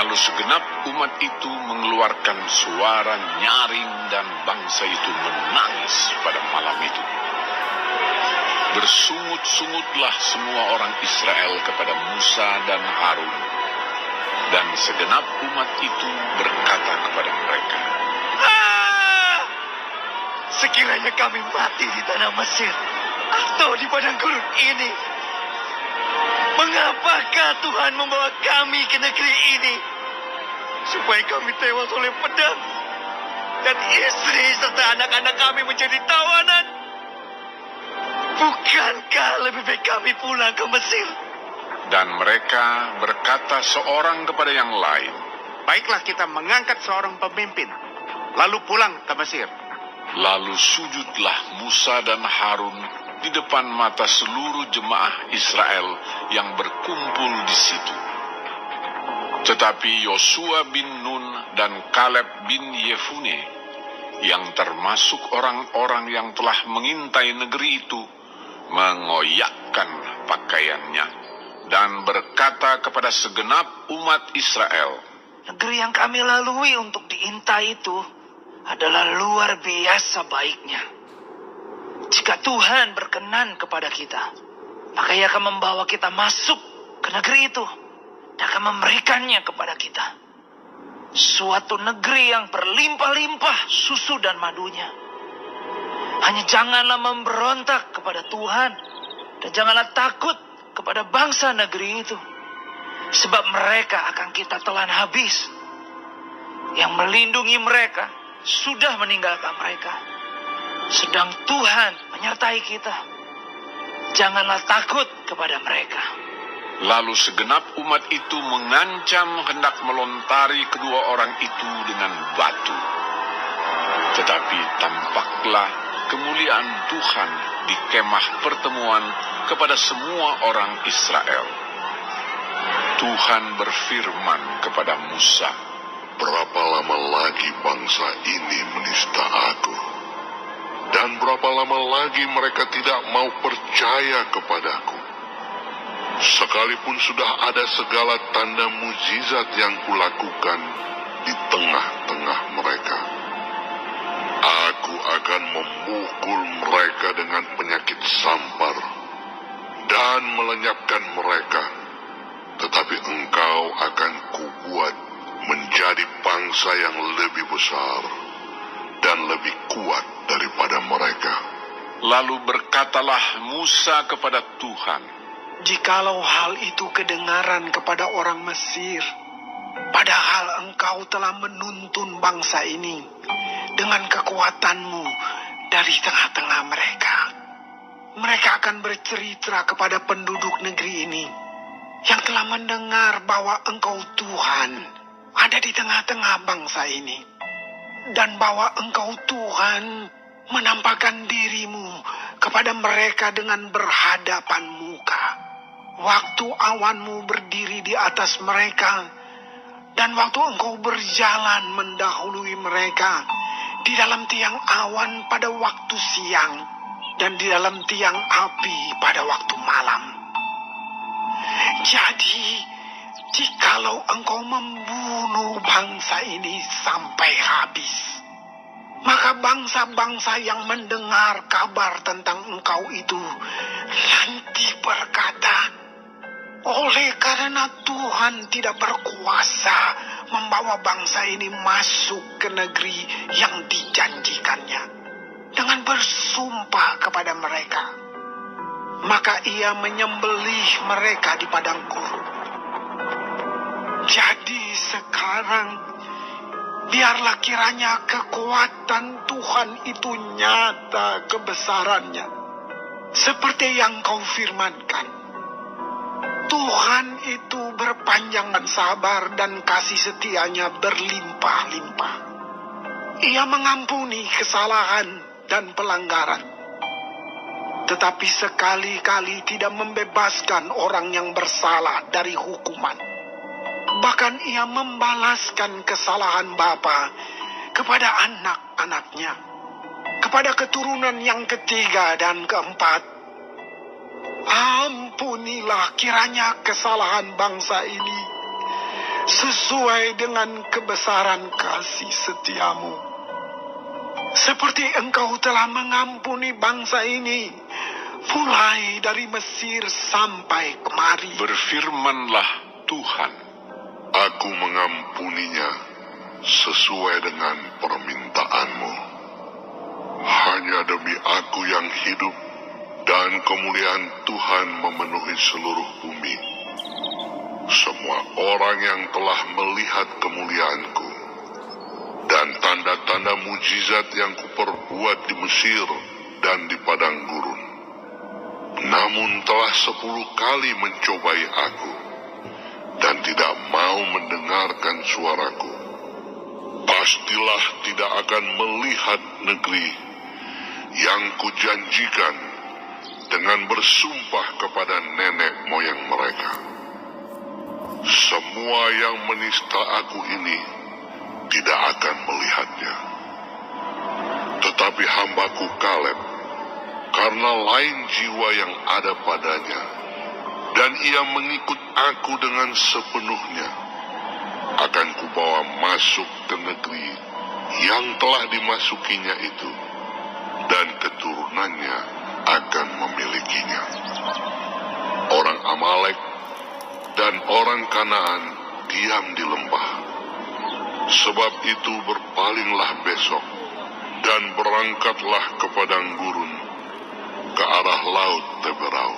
Lalu segenap umat itu mengeluarkan suara nyaring dan bangsa itu menangis pada malam itu. Bersungut-sungutlah semua orang Israel kepada Musa dan Harun, dan segenap umat itu berkata kepada mereka, sekiranya kami mati di tanah Mesir atau di padang gurun ini, mengapakah Tuhan membawa kami ke negeri ini? Supaya kami tewas oleh pedang, dan istri serta anak-anak kami menjadi tawanan. Bukankah lebih baik kami pulang ke Mesir? Dan mereka berkata seorang kepada yang lain, baiklah kita mengangkat seorang pemimpin, lalu pulang ke Mesir. Lalu sujudlah Musa dan Harun di depan mata seluruh jemaah Israel yang berkumpul di situ. Tetapi Yosua bin Nun dan Kaleb bin Yefune, yang termasuk orang-orang yang telah mengintai negeri itu, mengoyakkan pakaiannya dan berkata kepada segenap umat Israel, negeri yang kami lalui untuk diintai itu adalah luar biasa baiknya. Jika Tuhan berkenan kepada kita, maka Ia akan membawa kita masuk ke negeri itu dan akan memberikannya kepada kita. Suatu negeri yang berlimpah-limpah susu dan madunya. Hanya janganlah memberontak kepada Tuhan, dan janganlah takut kepada bangsa negeri itu, sebab mereka akan kita telan habis. Yang melindungi mereka sudah meninggalkan mereka, sedang Tuhan menyertai kita. Janganlah takut kepada mereka. Lalu segenap umat itu mengancam hendak melontari kedua orang itu dengan batu. Tetapi tampaklah kemuliaan Tuhan di kemah pertemuan kepada semua orang Israel. Tuhan berfirman kepada Musa, berapa lama lagi bangsa ini menista aku? Dan berapa lama lagi mereka tidak mau percaya kepadaku? Sekalipun sudah ada segala tanda mukjizat yang kulakukan di tengah-tengah mereka, aku akan memukul mereka dengan penyakit sampar dan melenyapkan mereka. Tetapi engkau akan kubuat menjadi bangsa yang lebih besar dan lebih kuat daripada mereka. Lalu berkatalah Musa kepada Tuhan, jikalau hal itu kedengaran kepada orang Mesir, padahal engkau telah menuntun bangsa ini dengan kekuatanmu dari tengah-tengah mereka, mereka akan bercerita kepada penduduk negeri ini yang telah mendengar bahwa engkau Tuhan ada di tengah-tengah bangsa ini, dan bahwa engkau Tuhan menampakkan dirimu kepada mereka dengan berhadapan muka. Waktu awanmu berdiri di atas mereka, dan waktu engkau berjalan mendahului mereka di dalam tiang awan pada waktu siang, dan di dalam tiang api pada waktu malam. Jadi, jikalau engkau membunuh bangsa ini sampai habis, maka bangsa-bangsa yang mendengar kabar tentang engkau itu nanti berkata, oleh karena Tuhan tidak berkuasa membawa bangsa ini masuk ke negeri yang dijanjikannya dengan bersumpah kepada mereka, maka Ia menyembelih mereka di padang gurun. Jadi sekarang biarlah kiranya kekuatan Tuhan itu nyata kebesarannya, seperti yang kau firmankan. Tuhan itu berpanjang dan sabar, dan kasih setianya berlimpah-limpah. Ia mengampuni kesalahan dan pelanggaran, tetapi sekali-kali tidak membebaskan orang yang bersalah dari hukuman. Bahkan Ia membalaskan kesalahan bapa kepada anak-anaknya, kepada keturunan yang ketiga dan keempat. Ampunilah kiranya kesalahan bangsa ini, sesuai dengan kebesaran kasih setiamu. Seperti Engkau telah mengampuni bangsa ini, mulai dari Mesir sampai kemari. Berfirmanlah Tuhan, Aku mengampuninya sesuai dengan permintaanmu. Hanya demi aku yang hidup dan kemuliaan Tuhan memenuhi seluruh bumi. Semua orang yang telah melihat kemuliaanku dan tanda-tanda mujizat yang kuperbuat di Mesir dan di padang gurun, namun telah 10 kali mencobai aku dan tidak mau mendengarkan suaraku, pastilah tidak akan melihat negeri yang kujanjikan dengan bersumpah kepada nenek moyang mereka. Semua yang menista aku ini tidak akan melihatnya. Tetapi hambaku Kaleb, karena lain jiwa yang ada padanya, dan ia mengikut aku dengan sepenuhnya, akan kubawa masuk ke negeri yang telah dimasukinya itu, dan keturunannya akan memilikinya. Orang Amalek dan orang Kanaan diam di lembah. Sebab itu berpalinglah besok, dan berangkatlah ke padang gurun, ke arah laut Teberau.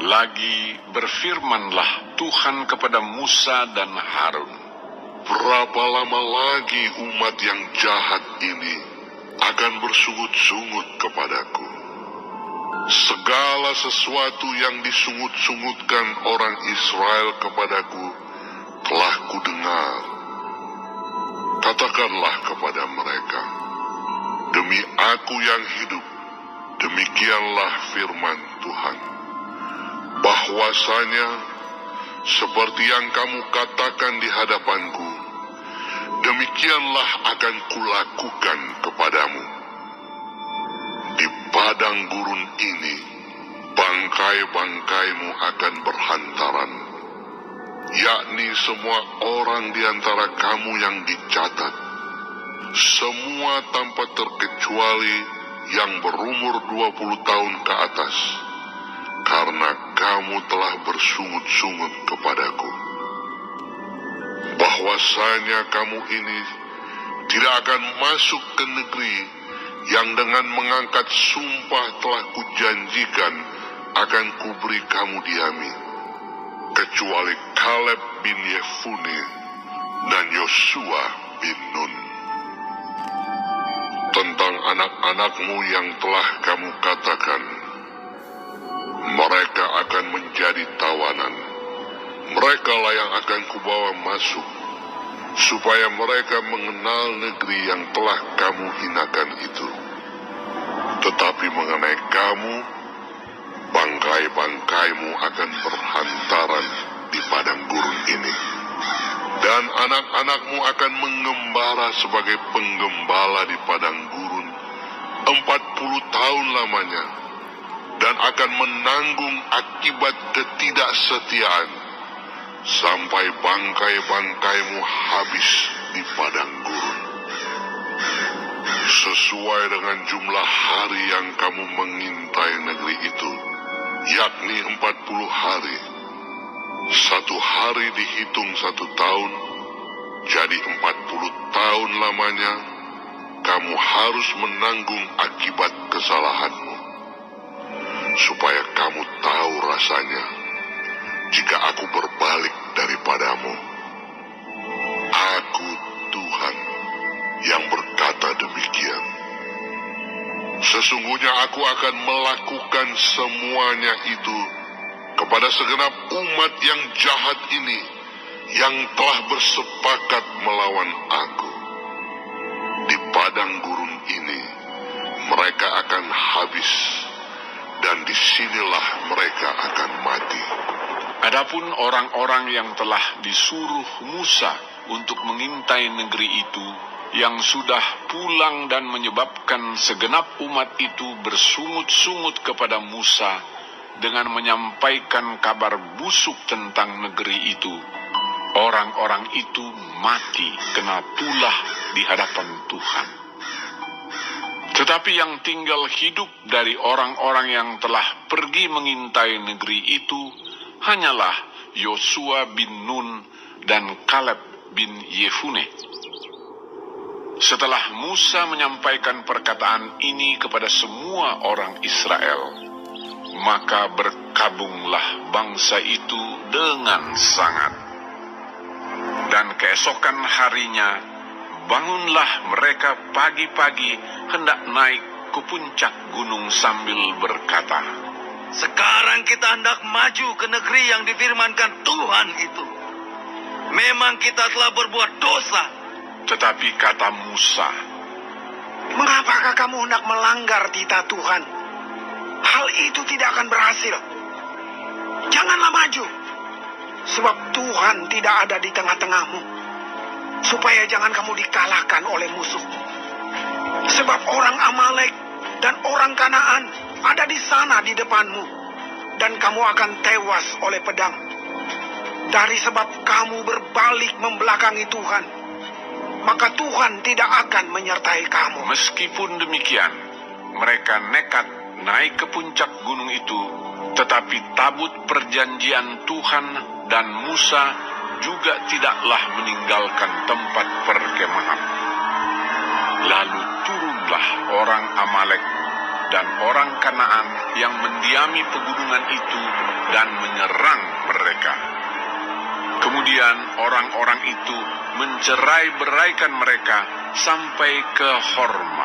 lagi berfirmanlah Tuhan kepada Musa dan Harun, Berapa lama lagi umat yang jahat ini akan bersungut-sungut kepadaku? Segala sesuatu yang disungut-sungutkan orang Israel kepadaku telah kudengar. Katakanlah kepada mereka, demi aku yang hidup, demikianlah firman Tuhan, bahwasanya seperti yang kamu katakan di hadapanku, demikianlah akan kulakukan kepadamu. Di padang gurun ini, bangkai-bangkaimu akan berhantaran, yakni semua orang di antara kamu yang dicatat, semua tanpa terkecuali yang berumur 20 tahun ke atas, karena kamu telah bersungut-sungut kepadaku. Bahwasanya kamu ini tidak akan masuk ke negeri yang dengan mengangkat sumpah telah kujanjikan akan kuberi kamu diami, kecuali Kaleb bin Yefune dan Yosua bin Nun. Tentang anak-anakmu yang telah kamu katakan, mereka akan menjadi tawanan, merekalah yang akan kubawa masuk, supaya mereka mengenal negeri yang telah kamu hinakan itu. Tetapi mengenai kamu, bangkai-bangkaimu akan berhantaran di padang gurun ini, dan anak-anakmu akan mengembara sebagai penggembala di padang gurun 40 tahun lamanya, dan akan menanggung akibat ketidaksetiaan sampai bangkai-bangkaimu habis di padang gurun. Sesuai dengan jumlah hari yang kamu mengintai negeri itu, yakni 40 hari. 1 hari dihitung 1 tahun, jadi 40 tahun lamanya kamu harus menanggung akibat kesalahanmu, supaya kamu tahu rasanya jika aku berbalik daripadamu. Aku Tuhan yang berkata demikian. Sesungguhnya aku akan melakukan semuanya itu kepada segenap umat yang jahat ini, yang telah bersepakat melawan aku. Di padang gurun ini mereka akan habis, dan disinilah mereka akan mati. Adapun orang-orang yang telah disuruh Musa untuk mengintai negeri itu, yang sudah pulang dan menyebabkan segenap umat itu bersungut-sungut kepada Musa dengan menyampaikan kabar busuk tentang negeri itu, Orang-orang itu mati kena tulah di hadapan Tuhan. Tetapi yang tinggal hidup dari orang-orang yang telah pergi mengintai negeri itu hanyalah Yosua bin Nun dan Kaleb bin Yefune. Setelah Musa menyampaikan perkataan ini kepada semua orang Israel, maka berkabunglah bangsa itu dengan sangat. Dan keesokan harinya, bangunlah mereka pagi-pagi hendak naik ke puncak gunung sambil berkata, Sekarang kita hendak maju ke negeri yang difirmankan Tuhan itu. Memang kita telah berbuat dosa. Tetapi kata Musa, Mengapakah kamu hendak melanggar titah Tuhan? Hal itu tidak akan berhasil. Janganlah maju, sebab Tuhan tidak ada di tengah-tengahmu, supaya jangan kamu dikalahkan oleh musuh. Sebab orang Amalek dan orang Kanaan ada di sana di depanmu, dan kamu akan tewas oleh pedang. Dari sebab kamu berbalik membelakangi Tuhan, maka Tuhan tidak akan menyertai kamu. meskipun demikian, mereka nekat naik ke puncak gunung itu, tetapi tabut perjanjian Tuhan dan Musa juga tidaklah meninggalkan tempat perkemahan. Lalu turunlah orang Amalek dan orang Kanaan yang mendiami pegunungan itu dan menyerang mereka. Kemudian orang-orang itu mencerai-beraikan mereka sampai ke Horma.